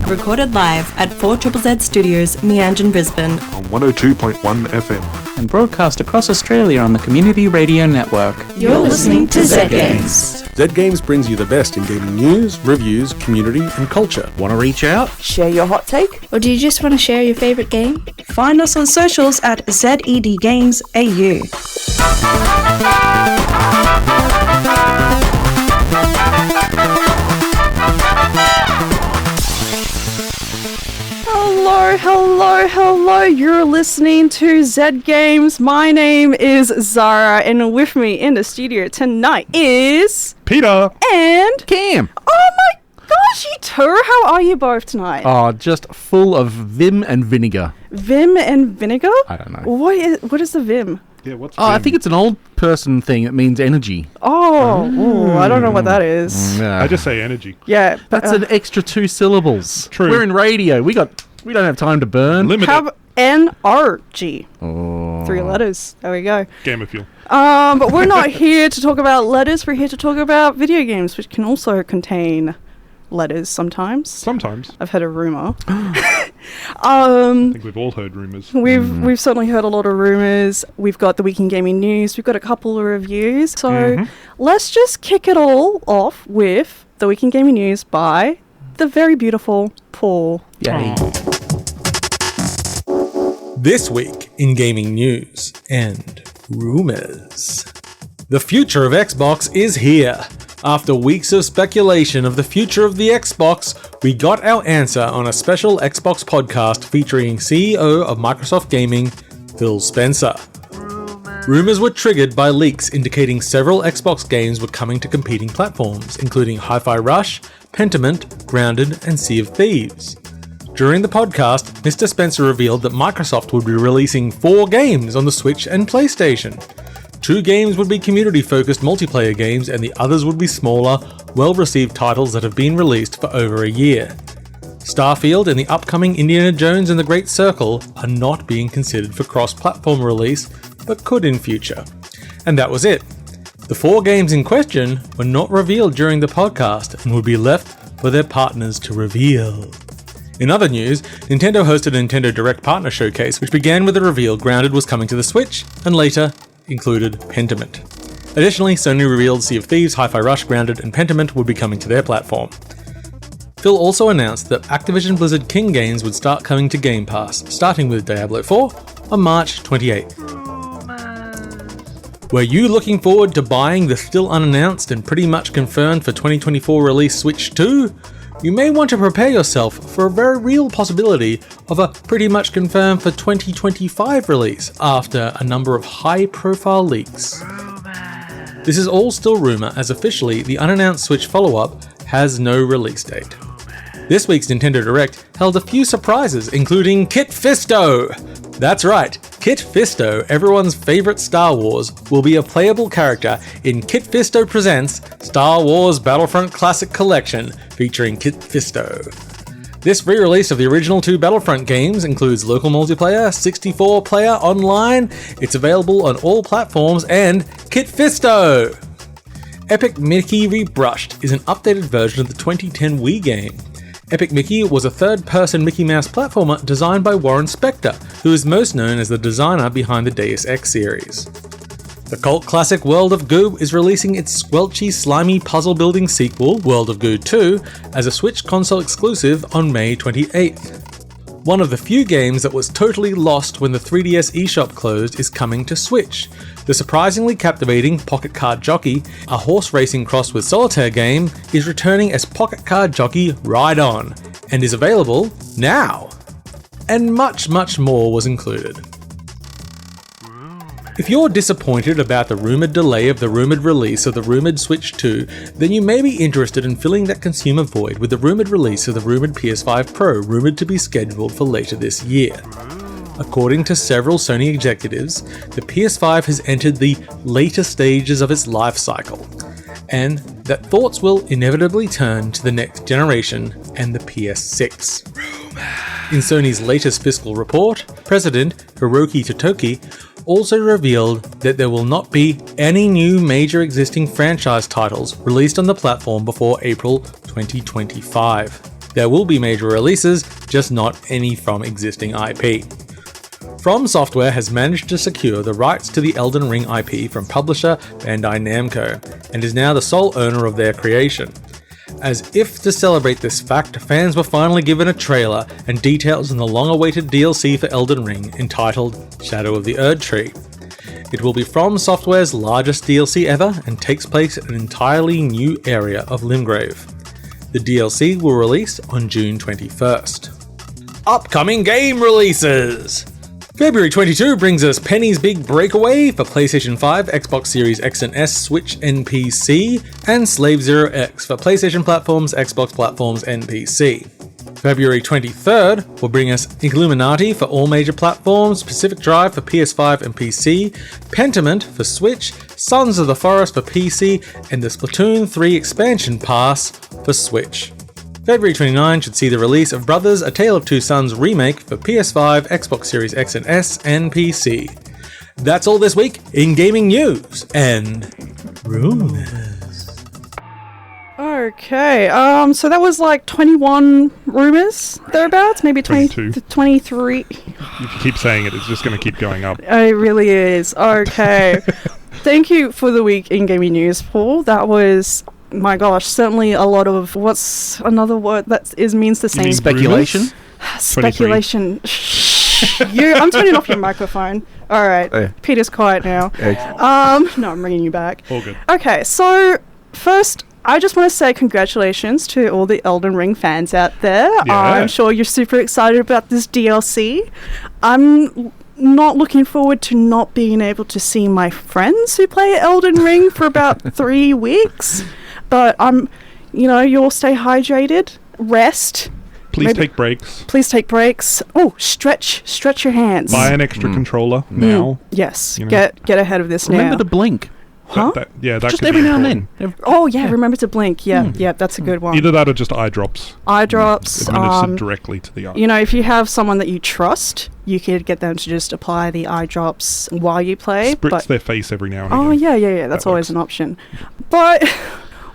recorded live at 4ZZZ Studios, Meanjin, Brisbane. On 102.1 FM. And broadcast across Australia on the Community Radio Network. You're listening to Z Games. Z Games brings you the best in gaming news, reviews, community and culture. Want to reach out? Share your hot take? Or do you just want to share your favourite game? Find us on socials at ZEDGamesAU. Hello, you're listening to Z Games. My name is Zahra, and with me in the studio tonight is... Peter! And... Cam! Oh my gosh, you two! How are you both tonight? Oh, just full of vim and vinegar. Vim and vinegar? I don't know. What is the vim? Yeah, what's I think it's an old person thing. It means energy. Oh, I don't know what that is. Yeah. I just say energy. Yeah. That's an extra 2 syllables. True. We're in radio. We don't have time to burn. Limited. NRG. Oh. 3 letters. There we go. Game of Fuel. But we're not here to talk about letters. We're here to talk about video games, which can also contain letters sometimes. Sometimes. I've heard a rumour. I think we've all heard rumours. We've certainly heard a lot of rumours. We've got the Week in Gaming News. We've got a couple of reviews. So let's just kick it all off with the Week in Gaming News by the very beautiful Paul. Yay. This week in gaming news and rumours. The future of Xbox is here. After weeks of speculation of the future of the Xbox, we got our answer on a special Xbox podcast featuring CEO of Microsoft Gaming, Phil Spencer. Rumours were triggered by leaks indicating several Xbox games were coming to competing platforms, including Hi-Fi Rush, Pentiment, Grounded, and Sea of Thieves. During the podcast, Mr. Spencer revealed that Microsoft would be releasing 4 games on the Switch and PlayStation. 2 games would be community-focused multiplayer games, and the others would be smaller, well-received titles that have been released for over a year. Starfield and the upcoming Indiana Jones and the Great Circle are not being considered for cross-platform release, but could in future. And that was it. The 4 games in question were not revealed during the podcast and would be left for their partners to reveal. In other news, Nintendo hosted a Nintendo Direct Partner Showcase, which began with the reveal Grounded was coming to the Switch, and later included Pentiment. Additionally, Sony revealed Sea of Thieves, Hi-Fi Rush, Grounded, and Pentiment would be coming to their platform. Phil also announced that Activision Blizzard King games would start coming to Game Pass, starting with Diablo 4 on March 28th. Were you looking forward to buying the still unannounced and pretty much confirmed for 2024 release Switch 2? You may want to prepare yourself for a very real possibility of a pretty much confirmed for 2025 release after a number of high-profile leaks. This is all still rumour, as officially the unannounced Switch follow-up has no release date. This week's Nintendo Direct held a few surprises, including Kit Fisto! That's right, Kit Fisto, everyone's favourite Star Wars, will be a playable character in Kit Fisto Presents Star Wars Battlefront Classic Collection, featuring Kit Fisto. This re-release of the original 2 Battlefront games includes local multiplayer, 64-player online, it's available on all platforms, and Kit Fisto! Epic Mickey Rebrushed is an updated version of the 2010 Wii game. Epic Mickey was a third-person Mickey Mouse platformer designed by Warren Spector, who is most known as the designer behind the Deus Ex series. The cult classic World of Goo is releasing its squelchy, slimy puzzle-building sequel, World of Goo 2, as a Switch console exclusive on May 28th. One of the few games that was totally lost when the 3DS eShop closed is coming to Switch. The surprisingly captivating Pocket Card Jockey, a horse racing cross with solitaire game, is returning as Pocket Card Jockey Ride On, and is available now. And much, much more was included. If you're disappointed about the rumoured delay of the rumoured release of the rumoured Switch 2, then you may be interested in filling that consumer void with the rumoured release of the rumoured PS5 Pro, rumoured to be scheduled for later this year. According to several Sony executives, the PS5 has entered the later stages of its life cycle, and that thoughts will inevitably turn to the next generation and the PS6. In Sony's latest fiscal report, President Hiroki Totoki also revealed that there will not be any new major existing franchise titles released on the platform before April 2025. There will be major releases, just not any from existing IP. From Software has managed to secure the rights to the Elden Ring IP from publisher Bandai Namco, and is now the sole owner of their creation. As if to celebrate this fact, fans were finally given a trailer and details on the long-awaited DLC for Elden Ring, entitled Shadow of the Erdtree. It will be From Software's largest DLC ever and takes place in an entirely new area of Limgrave. The DLC will release on June 21st. Upcoming game releases! February 22 brings us Penny's Big Breakaway for PlayStation 5, Xbox Series X and S, Switch and PC, and Slave Zero X for PlayStation platforms, Xbox platforms, and PC. February 23rd will bring us Illuminati for all major platforms, Pacific Drive for PS5 and PC, Pentiment for Switch, Sons of the Forest for PC, and the Splatoon 3 expansion pass for Switch. February 29 should see the release of Brothers: A Tale of Two Sons remake for PS5, Xbox Series X and S, and PC. That's all this week in gaming news and rumours. Okay, so that was like 21 rumours, thereabouts, maybe 22. 23. If you keep saying it, it's just going to keep going up. It really is. Okay. Thank you for the week in gaming news, Paul. That was, my gosh, certainly a lot of, what's another word that means the same? mean Speculation? Speculation. I'm turning off your microphone. All right. Oh, yeah. Peter's quiet now. Yeah. No, I'm bringing you back. All good. Okay, so first, I just want to say congratulations to all the Elden Ring fans out there. Yeah. I'm sure you're super excited about this DLC. I'm not looking forward to not being able to see my friends who play Elden Ring for about 3 weeks. But you all stay hydrated, rest. Please take breaks. Please take breaks. Oh, stretch your hands. Buy an extra controller now. Yes, You know. get ahead of this Remember now. to blink. Huh? That Just could every be now and important. then. Oh yeah, remember to blink. Yeah, that's a good one. Either that or just eye drops. Eye drops. Administered directly to the eye. If you have someone that you trust, you could get them to just apply the eye drops while you play. Spritz their face every now and Oh again. yeah. That's That always works. an option. But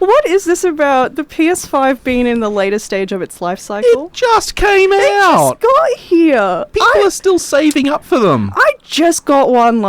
what is this about the PS5 being in the later stage of its life cycle? It just came It out. just got here. People are still saving up for them. I just got one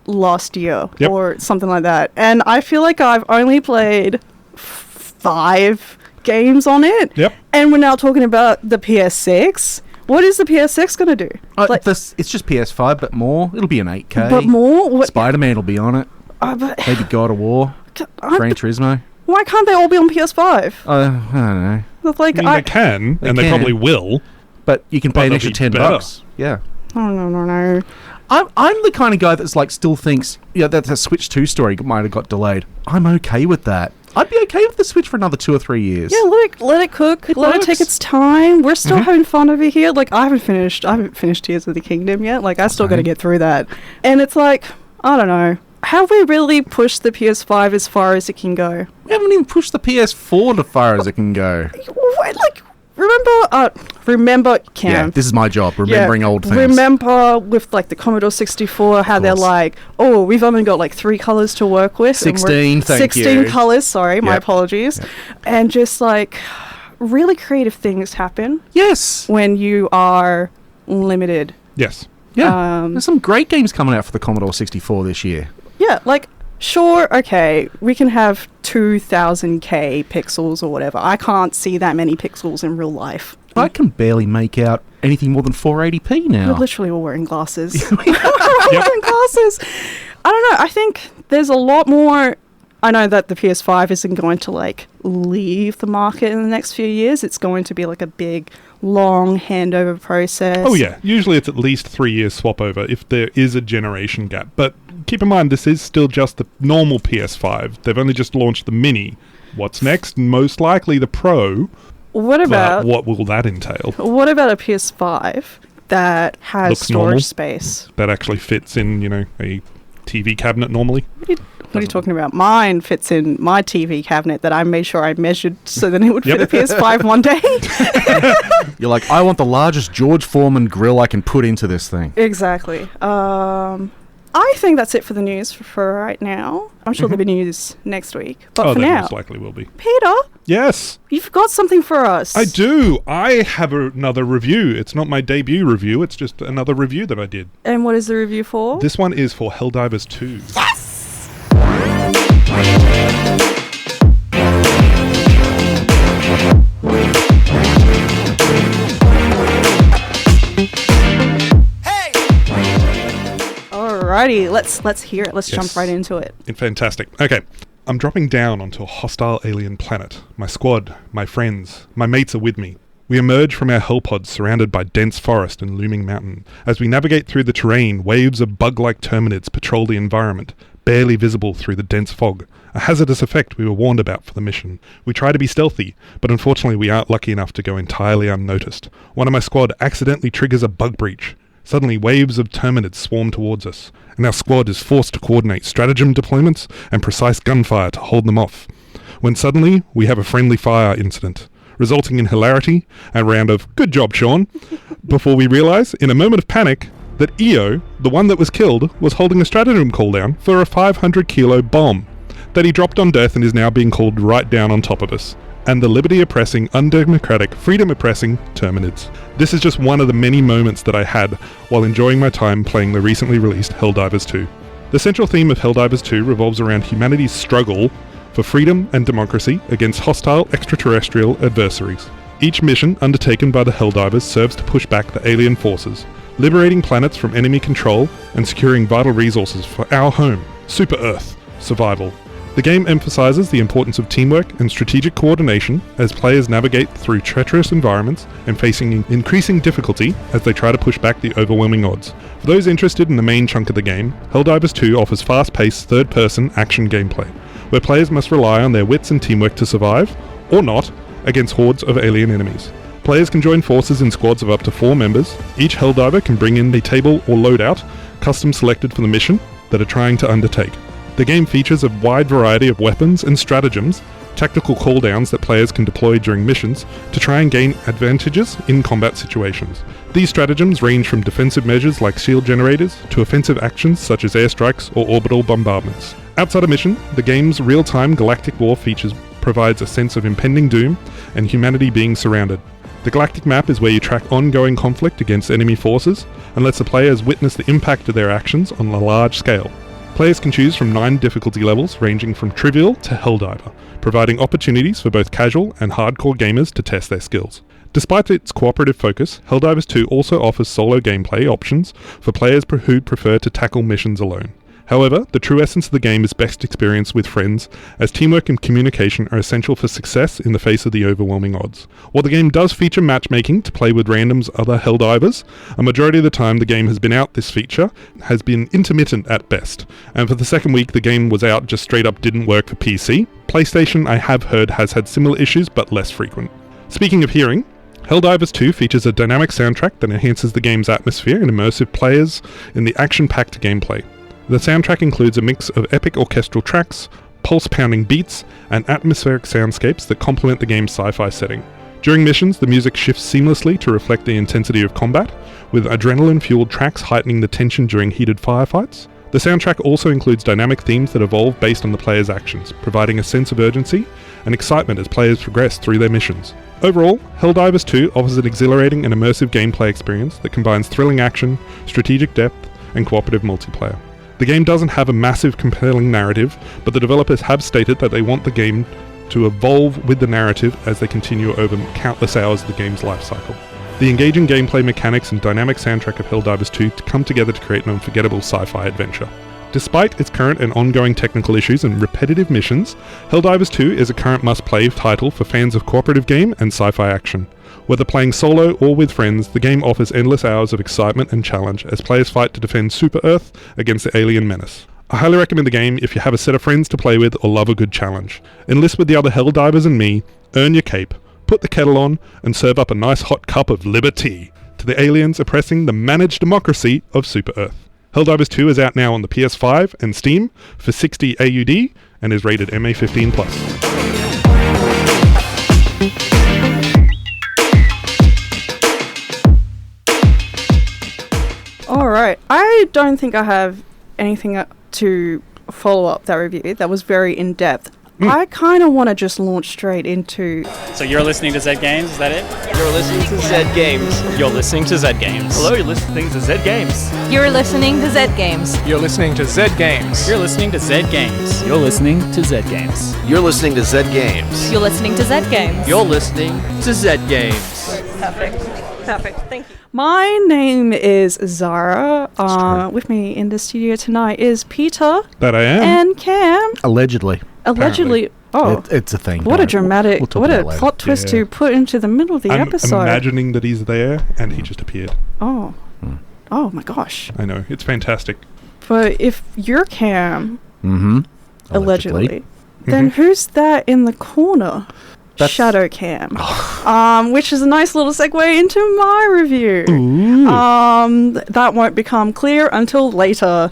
last year Yep. or something like that, and I feel like I've only played 5 games on it. Yep. And we're now talking about the PS6. What is the PS6 gonna do? It's just PS5, but more. It'll be an 8K. But more? What? Spider-Man will be on it. But Maybe God of War. Gran Turismo. why can't they all be on PS5? I don't know. It's like I mean, they can, and they can. probably will. But you can But pay an they'll extra be $10. better. Yeah. Oh, no. I'm the kind of guy that's still thinks, that the Switch 2 story might have got delayed. I'm okay with that. I'd be okay with the Switch for another 2 or 3 years. Yeah, let it cook. Let it take works. its time. We're still having fun over here. I haven't finished Tears of the Kingdom yet. I still got to get through that. And it's I don't know. Have we really pushed the PS5 as far as it can go? We haven't even pushed the PS4 as far as it can go. Remember, Cam. Yeah, this is my job, remembering old things. Remember with the Commodore 64, how they're we've only got 3 colors to work with. 16, thank 16 you. colors, sorry, my Yep. apologies. Yep. And just really creative things happen Yes. when you are limited. Yes. Yeah. There's some great games coming out for the Commodore 64 this year. Yeah, sure, okay, we can have 2000K pixels or whatever. I can't see that many pixels in real life. I can barely make out anything more than 480p now. We're literally all wearing glasses. We're wearing glasses. I don't know. I think there's a lot more. I know that the PS5 isn't going to leave the market in the next few years. It's going to be a big, long handover process. Oh yeah. Usually it's at least 3 years swap over if there is a generation gap. But keep in mind, this is still just the normal PS5. They've only just launched the Mini. What's next? Most likely the Pro. What about But what will that entail? What about a PS5 that has Looks storage normal? space? That actually fits in, a TV cabinet normally? What are you talking about? Mine fits in my TV cabinet that I made sure I measured so that it would fit a PS5 one day. You're I want the largest George Foreman grill I can put into this thing. Exactly. I think that's it for the news for right now. I'm sure there'll be news next week. But for there now, most likely will be. Peter, Yes, You've got something for us. I do. I have another review. It's not my debut review, it's just another review that I did. And what is the review for? This one is for Helldivers 2. Alrighty, let's hear it. Let's jump right into it. Fantastic. Okay. I'm dropping down onto a hostile alien planet. My squad, my friends, my mates are with me. We emerge from our hellpods surrounded by dense forest and looming mountain. As we navigate through the terrain, waves of bug-like terminids patrol the environment, barely visible through the dense fog. A hazardous effect we were warned about for the mission. We try to be stealthy, but unfortunately we aren't lucky enough to go entirely unnoticed. One of my squad accidentally triggers a bug breach. Suddenly, waves of terminids swarm towards us, and our squad is forced to coordinate stratagem deployments and precise gunfire to hold them off. When suddenly, we have a friendly fire incident, resulting in hilarity and a round of "good job, Sean," before we realise, in a moment of panic, that EO, the one that was killed, was holding a stratagem cooldown for a 500-kilo bomb that he dropped on death and is now being called right down on top of us. And the liberty-oppressing, undemocratic, freedom-oppressing terminids. This is just one of the many moments that I had while enjoying my time playing the recently released Helldivers 2. The central theme of Helldivers 2 revolves around humanity's struggle for freedom and democracy against hostile extraterrestrial adversaries. Each mission undertaken by the Helldivers serves to push back the alien forces, liberating planets from enemy control and securing vital resources for our home, Super Earth, survival. The game emphasizes the importance of teamwork and strategic coordination as players navigate through treacherous environments and facing increasing difficulty as they try to push back the overwhelming odds. For those interested in the main chunk of the game, Helldivers 2 offers fast-paced third-person action gameplay, where players must rely on their wits and teamwork to survive, or not, against hordes of alien enemies. Players can join forces in squads of up to 4 members. Each Helldiver can bring in a table or loadout, custom selected for the mission that are trying to undertake. The game features a wide variety of weapons and stratagems, tactical cooldowns that players can deploy during missions to try and gain advantages in combat situations. These stratagems range from defensive measures like shield generators to offensive actions such as airstrikes or orbital bombardments. Outside of mission, the game's real-time galactic war features provides a sense of impending doom and humanity being surrounded. The galactic map is where you track ongoing conflict against enemy forces and lets the players witness the impact of their actions on a large scale. Players can choose from 9 difficulty levels ranging from trivial to Helldiver, providing opportunities for both casual and hardcore gamers to test their skills. Despite its cooperative focus, Helldivers 2 also offers solo gameplay options for players who prefer to tackle missions alone. However, the true essence of the game is best experienced with friends, as teamwork and communication are essential for success in the face of the overwhelming odds. While the game does feature matchmaking to play with random's other Helldivers, a majority of the time the game has been out, this feature has been intermittent at best, and for the second week the game was out just straight up didn't work for PC. PlayStation, I have heard, has had similar issues but less frequent. Speaking of hearing, Helldivers 2 features a dynamic soundtrack that enhances the game's atmosphere and immersive players in the action-packed gameplay. The soundtrack includes a mix of epic orchestral tracks, pulse-pounding beats, and atmospheric soundscapes that complement the game's sci-fi setting. During missions, the music shifts seamlessly to reflect the intensity of combat, with adrenaline-fueled tracks heightening the tension during heated firefights. The soundtrack also includes dynamic themes that evolve based on the player's actions, providing a sense of urgency and excitement as players progress through their missions. Overall, Helldivers 2 offers an exhilarating and immersive gameplay experience that combines thrilling action, strategic depth, and cooperative multiplayer. The game doesn't have a massive, compelling narrative, but the developers have stated that they want the game to evolve with the narrative as they continue over countless hours of the game's lifecycle. The engaging gameplay mechanics and dynamic soundtrack of Helldivers 2 come together to create an unforgettable sci-fi adventure. Despite its current and ongoing technical issues and repetitive missions, Helldivers 2 is a current must-play title for fans of cooperative game and sci-fi action. Whether playing solo or with friends, the game offers endless hours of excitement and challenge as players fight to defend Super Earth against the alien menace. I highly recommend the game if you have a set of friends to play with or love a good challenge. Enlist with the other Helldivers and me, earn your cape, put the kettle on, and serve up a nice hot cup of liberty to the aliens oppressing the managed democracy of Super Earth. Helldivers 2 is out now on the PS5 and Steam for 60 AUD and is rated MA15+. Alright, I don't think I have anything to follow up that review. That was very in-depth. I kind of want to just launch straight into... So you're listening to Zed Games, is that it? You're listening to Zed Games. You're listening to Zed Games. Hello, you're listening to Zed Games. You're listening to Zed Games. You're listening to Zed Games. You're listening to Zed Games. You're listening to Zed Games. You're listening to Zed Games. You're listening to Zed Games. You're listening to Zed Games. Perfect. Thank you. My name is Zahra. With me in the studio tonight is Peter. That I am. And Cam. Allegedly. Oh, it's a thing. what a dramatic, talk what about a it later. plot twist Yeah. to put into the middle of the I'm episode. imagining that he's there and he just appeared. Oh. Oh my gosh. I know. It's fantastic. But if you're Cam, Mm-hmm. allegedly, then who's that in the corner? That's- Shadow Cam. Which is a nice little segue into my review. That won't become clear until later.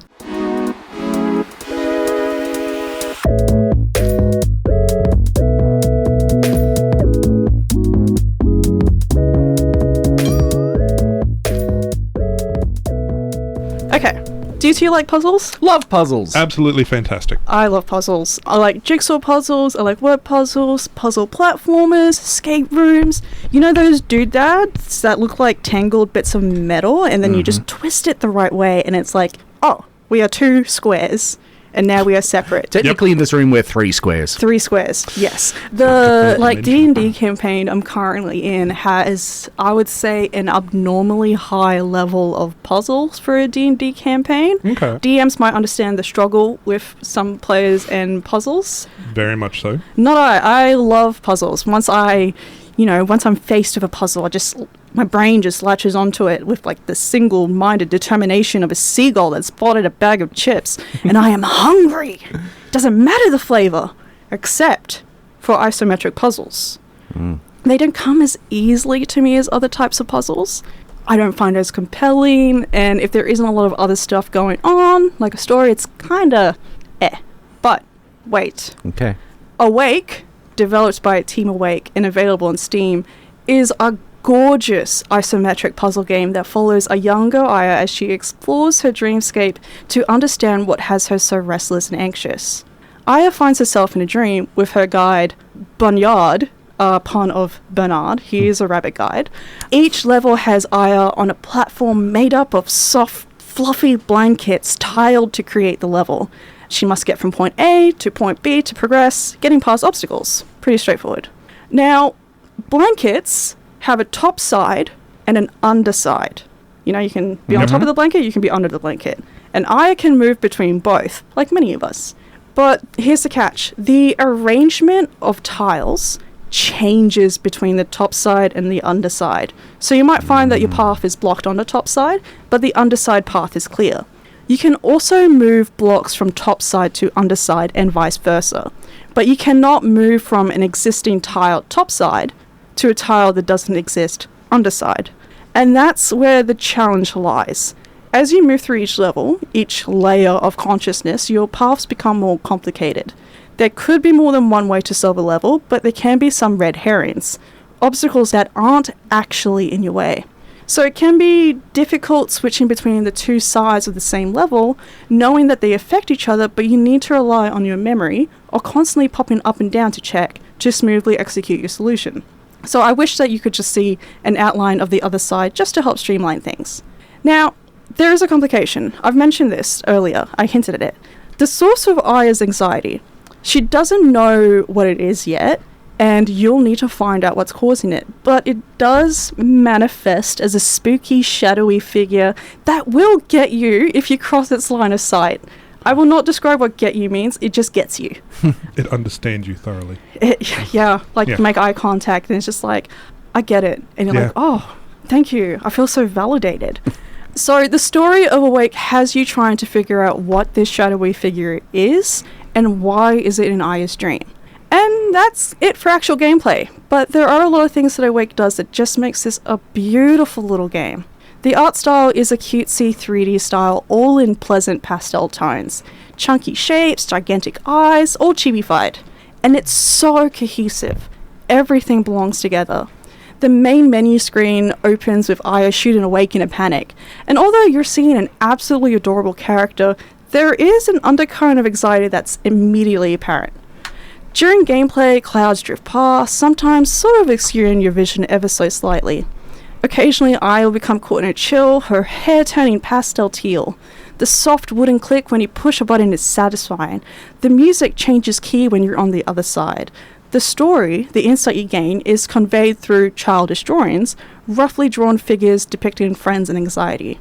Okay. Do you two like puzzles? Love puzzles. Absolutely fantastic. I love puzzles. I like jigsaw puzzles, I like word puzzles, puzzle platformers, escape rooms. You know those doodads that look like tangled bits of metal and then you just twist it the right way and it's like, oh, we are 2 squares and now we are separate. Technically, in this room, we're 3 squares. 3 squares, yes. The D&D campaign I'm currently in has, I would say, an abnormally high level of puzzles for a D&D campaign. Okay. DMs might understand the struggle with some players and puzzles. Very much so. Not I love puzzles. Once I'm faced with a puzzle, my brain just latches onto it with like the single-minded determination of a seagull that spotted a bag of chips, and I am hungry. Doesn't matter the flavor, except for isometric puzzles. They don't come as easily to me as other types of puzzles. I don't find it as compelling, and if there isn't a lot of other stuff going on, like a story, it's kinda But wait. Okay. Awake, developed by Team Awake and available on Steam, is a gorgeous isometric puzzle game that follows a younger Aya as she explores her dreamscape to understand what has her so restless and anxious. Aya finds herself in a dream with her guide, Bunyard, a pun of Bernard. He is a rabbit guide. Each level has Aya on a platform made up of soft, fluffy blankets tiled to create the level. She must get from point A to point B to progress, getting past obstacles. Pretty straightforward. Now, blankets have a top side and an underside. You know, you can be on top of the blanket, you can be under the blanket. And I can move between both, like many of us. But here's the catch. The arrangement of tiles changes between the top side and the underside. So you might find that your path is blocked on the top side, but the underside path is clear. You can also move blocks from top side to underside and vice versa. But you cannot move from an existing tile top side to a tile that doesn't exist underside. And that's where the challenge lies. As you move through each level, each layer of consciousness, your paths become more complicated. There could be more than one way to solve a level, but there can be some red herrings, obstacles that aren't actually in your way. So it can be difficult switching between the 2 sides of the same level, knowing that they affect each other, but you need to rely on your memory or constantly popping up and down to check to smoothly execute your solution. So I wish that you could just see an outline of the other side just to help streamline things. Now, there is a complication. I've mentioned this earlier. I hinted at it. The source of Aya's anxiety. She doesn't know what it is yet, and you'll need to find out what's causing it. But it does manifest as a spooky, shadowy figure that will get you if you cross its line of sight. I will not describe what get you means, it just gets you. It understands you thoroughly. Make eye contact, and it's just like, I get it. And you're like, oh, thank you. I feel so validated. So the story of Awake has you trying to figure out what this shadowy figure is, and why is it in Aya's dream. And that's it for actual gameplay. But there are a lot of things that Awake does that just makes this a beautiful little game. The art style is a cutesy 3D style, all in pleasant pastel tones. Chunky shapes, gigantic eyes, all chibi-fied. And it's so cohesive. Everything belongs together. The main menu screen opens with Aya shooting awake in a panic. And although you're seeing an absolutely adorable character, there is an undercurrent of anxiety that's immediately apparent. During gameplay, clouds drift past, sometimes sort of obscuring your vision ever so slightly. Occasionally, Aya will become caught in a chill, her hair turning pastel teal. The soft wooden click when you push a button is satisfying. The music changes key when you're on the other side. The story, the insight you gain, is conveyed through childish drawings, roughly drawn figures depicting friends and anxiety.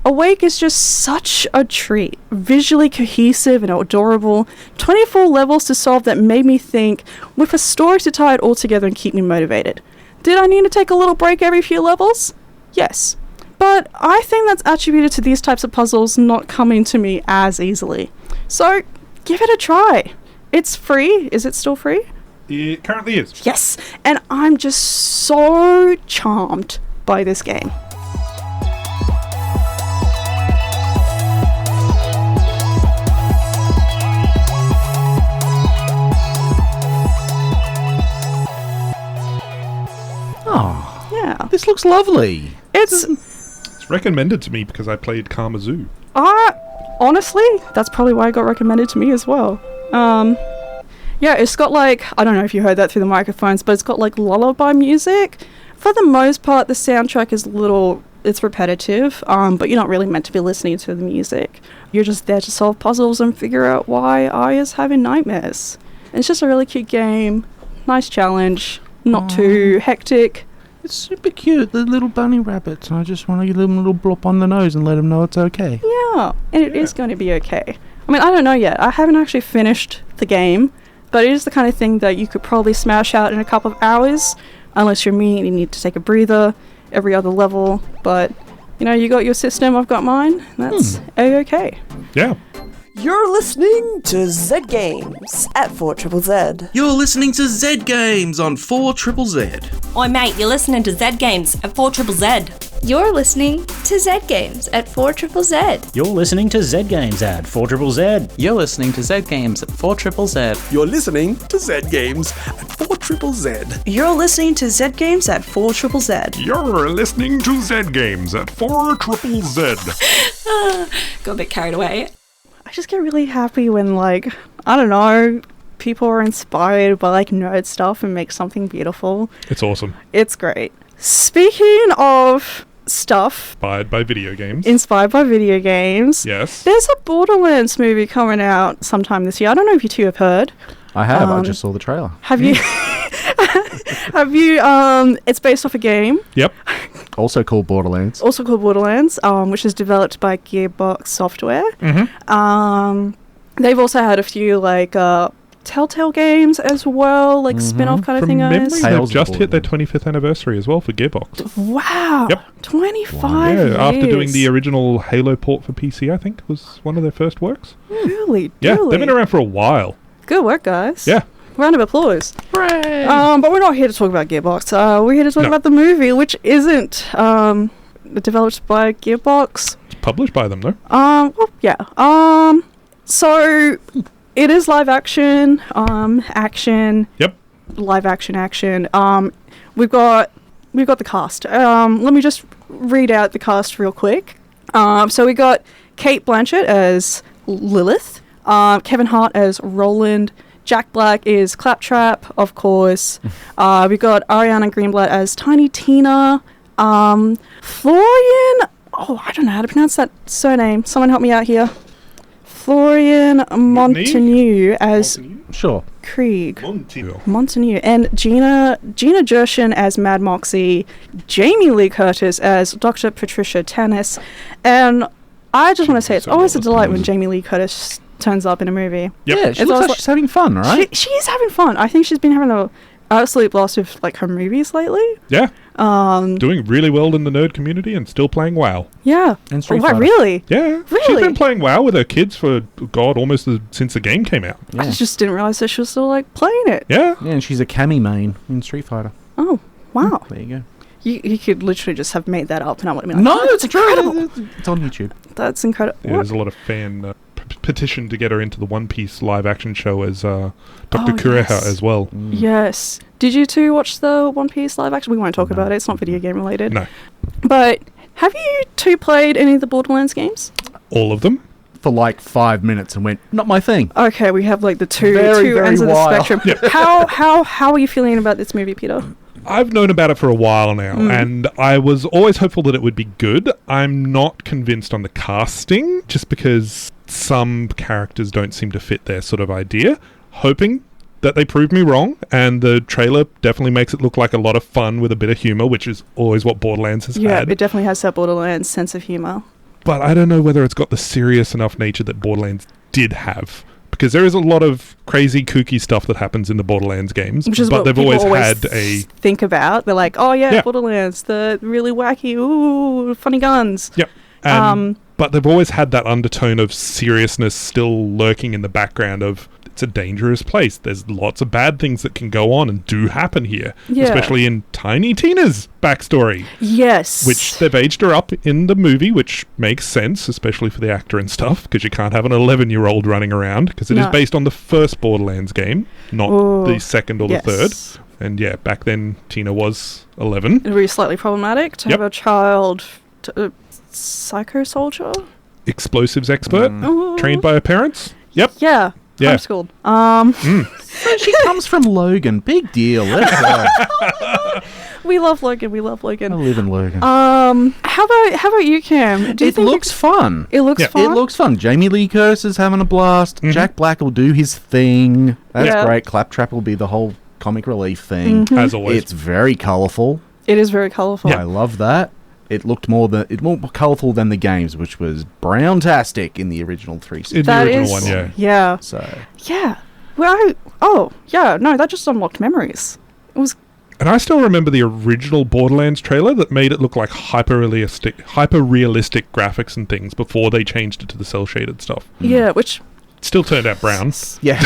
Awake is just such a treat. Visually cohesive and adorable. 24 levels to solve that made me think, with a story to tie it all together and keep me motivated. Did I need to take a little break every few levels? Yes. But I think that's attributed to these types of puzzles not coming to me as easily. So, give it a try. It's free. Is it still free? It currently is. Yes, and I'm just so charmed by this game. Oh, Yeah. this looks lovely. It's Recommended to me because I played Karmazoo. honestly, that's probably why it got recommended to me as well. Yeah, it's got like, I don't know if you heard that through the microphones, but it's got like lullaby music. For the most part, the soundtrack is it's repetitive, but you're not really meant to be listening to the music. You're just there to solve puzzles and figure out why Aya's having nightmares. And it's just a really cute game, nice challenge, not too hectic. It's super cute, the little bunny rabbits, and I just want to give them a little blop on the nose and let them know it's okay. Yeah, and it is going to be okay. I mean, I don't know yet. I haven't actually finished the game, but it is the kind of thing that you could probably smash out in a couple of hours, unless you're me and you need to take a breather every other level. But, you know, you got your system, I've got mine, and that's A-okay. Yeah. You're listening to Z Games at 4ZZZ. You're listening to Z Games on 4ZZZ. Oi mate, you're listening to Z Games at 4ZZZ. You're listening to Z Games at 4ZZZ. You're listening to Z Games at 4ZZZ. You're listening to Z Games at 4ZZZ. You're listening to Z Games at 4ZZZ. You're listening to Z Games at 4ZZZ. You're listening to Z Games at 4ZZZ. Got a bit carried away. I just get really happy when, like, I don't know, people are inspired by, like, nerd stuff and make something beautiful. It's awesome. It's great. Speaking of stuff Inspired by video games. inspired by video games, Yes. there's a Borderlands movie coming out sometime this year. I don't know if you two have heard. I have, I just saw the trailer. Have you? It's based off a game. Yep. Also called Borderlands. Also called Borderlands, which is developed by Gearbox Software. Mm-hmm. They've also had a few, like, Telltale games as well, like spin-off kind of From memory, thingos. they've just hit their 25th annivery as well for Gearbox. Wow. Yep. 25 years. Yeah, after doing the original Halo port for PC, I think, was one of their first works. Really? Yeah, they've been around for a while. Good work, guys. Yeah. Round of applause. Hooray! But we're not here to talk about Gearbox. We're here to talk about the movie, which isn't developed by Gearbox. It's published by them, though. Well, yeah. So it is live action. Action. Yep. Live action. We've got the cast. Let me just read out the cast real quick. So we got Kate Blanchett as Lilith. Kevin Hart as Roland. Jack Black is Claptrap, of course. We got Ariana Greenblatt as Tiny Tina. Florian. Oh, I don't know how to pronounce that surname. Someone help me out here. Florian Montague as Sure. Krieg. Montague. And Gina Gershin as Mad Moxie. Jamie Lee Curtis as Dr. Patricia Tannis. And I just want to say it's always a delight when Jamie Lee Curtis turns up in a movie. Yep. Yeah, she looks like she's having fun, right? She is having fun. I think she's been having an absolute blast with, like, her movies lately. Yeah. Doing really well in the nerd community and still playing WoW. Yeah. And Street Wow, Fighter. really? Yeah. Really? She's been playing WoW with her kids for, God, almost since the game came out. Yeah. I just didn't realize that she was still, like, playing it. Yeah. Yeah, and she's a Cammy main in Street Fighter. Oh, wow. There you go. You could literally just have made that up and I would have been like, No, oh, that's incredible. It's on YouTube. That's incredible. Yeah, there's a lot of fan petition to get her into the One Piece live action show as Dr. Kureha yes. as well. Yes. Did you two watch the One Piece live action? We won't talk about it. It's not video game related. No. But have you two played any of the Borderlands games? All of them. for like 5 minutes and went, not my thing. Okay, we have like the two Very ends of the wild. spectrum. How are you feeling about this movie, Peter? I've known about it for a while now, and I was always hopeful that it would be good. I'm not convinced on the casting, just because some characters don't seem to fit their sort of idea. Hoping that they prove me wrong, and the trailer definitely makes it look like a lot of fun with a bit of humour, which is always what Borderlands has had. Yeah, it definitely has that Borderlands sense of humour. But I don't know whether it's got the serious enough nature that Borderlands did have. Because there is a lot of crazy, kooky stuff that happens in the Borderlands games, Which is but what they've people always had a... think about. They're like, oh yeah, Yeah. Borderlands, the really wacky, ooh, funny guns. Yep. But they've always had that undertone of seriousness still lurking in the background of it's a dangerous place. There's lots of bad things that can go on and do happen here, Yeah. especially in Tiny Tina's backstory. Yes. Which they've aged her up in the movie, which makes sense, especially for the actor and stuff, because you can't have an 11-year-old running around, because it is No. based on the first Borderlands game, not Ooh, the second or the third. And yeah, back then Tina was 11. It would be slightly problematic to have a child, psycho soldier. Explosives expert, trained by her parents. Yep. Yeah. Yeah. Homeschooled. She comes from Logan. Big deal. Let's go. We love Logan. We love I Logan. live in Logan. How about you, Cam? Do you It think looks fun. It looks fun. It looks fun. Jamie Lee Curtis is having a blast. Jack Black will do his thing. That's Yeah. great. Claptrap will be the whole comic relief thing. As always. It's very colourful. It is very colourful. I love that. It looked more colourful than the games, which was brown-tastic in the original 360. In the original one, yeah. Yeah. So Yeah. Well, no, that just unlocked memories. It was. And I still remember the original Borderlands trailer that made it look like hyper-realistic graphics and things before they changed it to the cel-shaded stuff. Yeah, which... Still turned out brown. Yeah.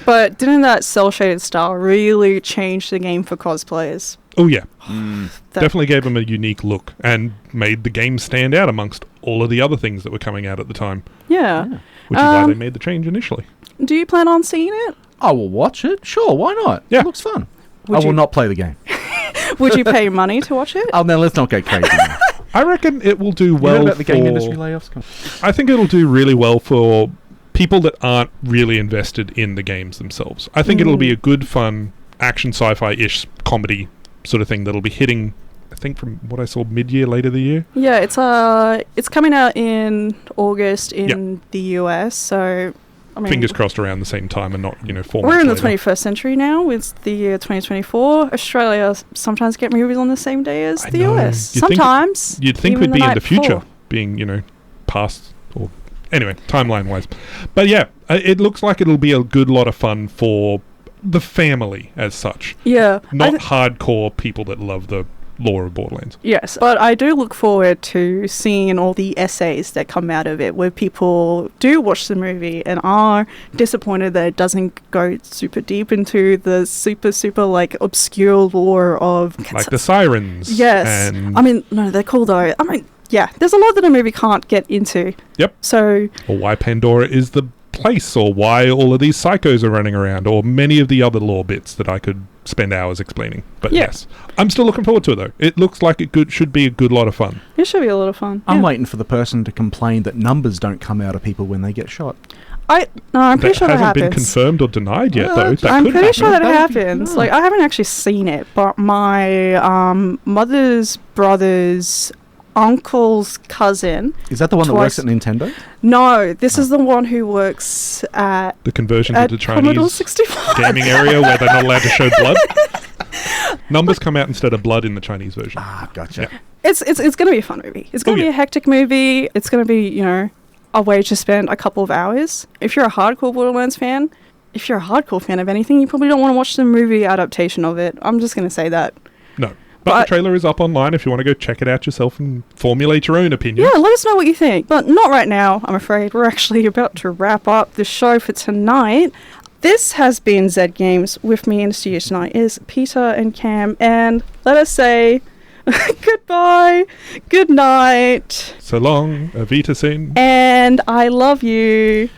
But didn't that cel-shaded style really change the game for cosplayers? Oh, yeah. That- Definitely gave them a unique look and made the game stand out amongst all of the other things that were coming out at the time. Yeah. Which is why they made the change initially. Do you plan on seeing it? I will watch it. Sure, why not? Yeah. It looks fun. Would I will you- not play the game. Would you pay money to watch it? Oh, no, let's not go crazy. now. I reckon it will do You well heard about the game for- industry layoffs? Come on. I think it'll do really well for people that aren't really invested in the games themselves. I think it'll be a good, fun, action sci-fi-ish comedy sort of thing that'll be hitting, I think from what I saw, mid-year, later the year. Yeah, it's coming out in August in the US, so I mean, Fingers crossed around the same time and not, 4 we're in the months later. 21st century now. It's the year 2024. Australia sometimes get movies on the same day as the know. US. You'd think- Sometimes. You'd think even we'd be in night the future, before. being, past or... Anyway, timeline-wise. But yeah, it looks like it'll be a good lot of fun for the family as such. Yeah. Not hardcore people that love the lore of Borderlands. Yes, but I do look forward to seeing all the essays that come out of it where people do watch the movie and are disappointed that it doesn't go super deep into the super like obscure lore of Like the sirens. Yes. And I mean, no, they're cool though. I mean, yeah, there's a lot that a movie can't get into. Yep. So Or why Pandora is the place, or why all of these psychos are running around, or many of the other lore bits that I could spend hours explaining. But Yeah. yes, I'm still looking forward to it though. It looks like it should be a good lot of fun. it should be a lot of fun. I'm Yeah. waiting for the person to complain that numbers don't come out of people when they get shot. I'm pretty sure that hasn't been happens. confirmed or denied yet though. That I'm could pretty happen. sure that it That would be- happens. no. Like, I haven't actually seen it, but my mother's brother's uncle's cousin. Is that the one that works Twice- at Nintendo? No, this is the one who works at The conversion to at the Commodore Chinese 64. gaming area where they're not allowed to show blood. Numbers come out instead of blood in the Chinese version. Ah, gotcha. Yeah. It's going to be a fun movie. It's going to be a hectic movie. It's going to be, a way to spend a couple of hours. If you're a hardcore Borderlands fan, if you're a hardcore fan of anything, you probably don't want to watch the movie adaptation of it. I'm just going to say that. No. But the trailer is up online if you want to go check it out yourself and formulate your own opinion. Yeah, let us know what you think. But not right now, I'm afraid. We're actually about to wrap up the show for tonight. This has been Zed Games. With me in the studio tonight is Peter and Cam. And let us say goodbye, good night, So long, Avita Sin. and I love you.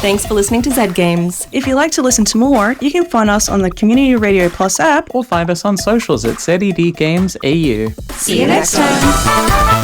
Thanks for listening to Zed Games. If you'd like to listen to more, you can find us on the Community Radio Plus app Or find us on socials at ZED Games AU. See you next time.